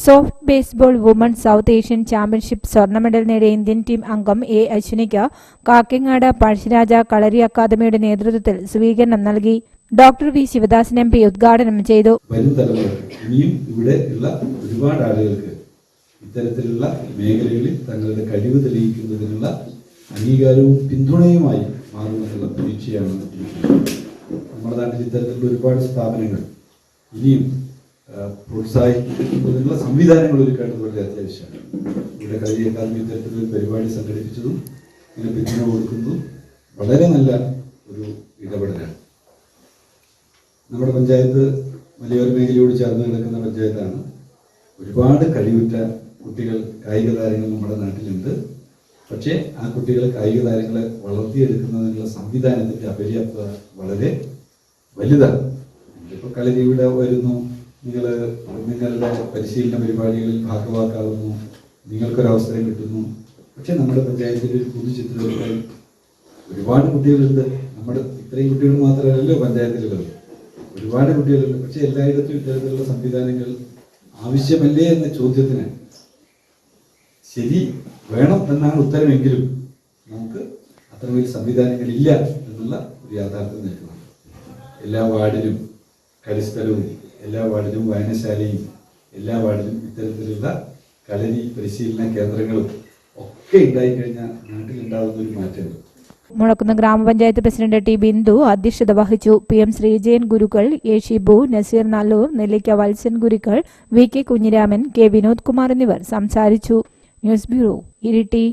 Soft baseball woman South Asian championship സ്വർണ്ണ medal നേടിയ Indian team അംഗം എ അശ്വിനിക്ക് കാക്കിങ്ങാട് പഴശ്ശിരാജ കളരി അക്കാദമിയുടെ നേതൃത്വത്തിൽ സ്വീകരണം നൽകി. Doctor V Sivadasan M P ഉദ്ഘാടനം ചെയ്തു. വരും തലമുറ ഇനിയും ഇവിടെ ഉള്ള ഒരുപാട് ആളുകൾക്ക് ഇത്തരത്തിലുള്ള മേഖലകളിൽ തങ്ങളുടെ കഴിവ് തെളിയിക്കുന്നതിനുള്ള അംഗീകാരവും പിന്തുണയുമായി മാറുമെന്നുള്ള പ്രതീക്ഷയാണ്. നമ്മുടെ നാട്ടിൽ ഇത്തരത്തിലുള്ള ഒരുപാട് സ്ഥാപനങ്ങൾ ഇനിയും പ്രോത്സാഹിപ്പിക്കുന്നതിനുള്ള സംവിധാനങ്ങൾ ഒരുക്കേണ്ടത് വളരെ അത്യാവശ്യമാണ്. ഇവിടെ കളരി അക്കാദമി ഇത്തരത്തിലൊരു പരിപാടി സംഘടിപ്പിച്ചതും ഇതിനെ പിന്തുണ കൊടുക്കുന്നതും വളരെ നല്ല ഒരു ഇടപെടലാണ്. നമ്മുടെ പഞ്ചായത്ത് മലയോര മേഖലയോട് ചേർന്ന് കിടക്കുന്ന പഞ്ചായത്താണ്. ഒരുപാട് കഴിവുറ്റ കുട്ടികൾ കായിക താരങ്ങൾ നമ്മുടെ നാട്ടിലുണ്ട്. പക്ഷേ ആ കുട്ടികളെ കായിക താരങ്ങളെ വളർത്തിയെടുക്കുന്നതിനുള്ള സംവിധാനത്തിൻ്റെ അപര്യാപ്തത വളരെ വലുതാണ്. ഇപ്പോൾ കളരി ഇവിടെ വരുന്നു, നിങ്ങളുടെ പരിശീലന പരിപാടികളിൽ ഭാഗവാക്കാവുന്നു, നിങ്ങൾക്കൊരവസരം കിട്ടുന്നു. പക്ഷെ നമ്മുടെ പഞ്ചായത്തിൽ ഒരു പൊതുചിത്രമായി ഒരുപാട് കുട്ടികളുണ്ട്. നമ്മുടെ ഇത്രയും കുട്ടികൾ മാത്രമല്ലല്ലോ പഞ്ചായത്തിലുള്ളത്, ഒരുപാട് കുട്ടികളുണ്ട്. പക്ഷെ എല്ലായിടത്തും ഇത്തരത്തിലുള്ള സംവിധാനങ്ങൾ ആവശ്യമല്ലേ എന്ന ചോദ്യത്തിന് ശരി വേണം എന്നാണ് ഉത്തരമെങ്കിലും നമുക്ക് അത്രമേൽ സംവിധാനങ്ങളില്ല എന്നുള്ള ഒരു യാഥാർത്ഥ്യം നിൽക്കുന്നുണ്ട്. എല്ലാ വാർഡിലും കളിസ്ഥലവും, എല്ലാ വാർഡിലും വായനശാലയും, എല്ലാ വാർഡിലും ഇത്തരത്തിലുള്ള കളരി പരിശീലന കേന്ദ്രങ്ങളും ഒക്കെ ഉണ്ടായിക്കഴിഞ്ഞാൽ നാട്ടിലുണ്ടാകുന്ന ഒരു മാറ്റമുണ്ട്. മുളക്കുന്ന് ഗ്രാമപഞ്ചായത്ത് പ്രസിഡന്റ് ടി ബിന്ദു അധ്യക്ഷത വഹിച്ചു. PM Sreejayan Gurukkal, A Shibu, Naseer Nallur, Nellikka Valsan Gurukkal, VK Kunhiraman, K Vinod Kumar എന്നിവർ സംസാരിച്ചു. News bureau, Iritty.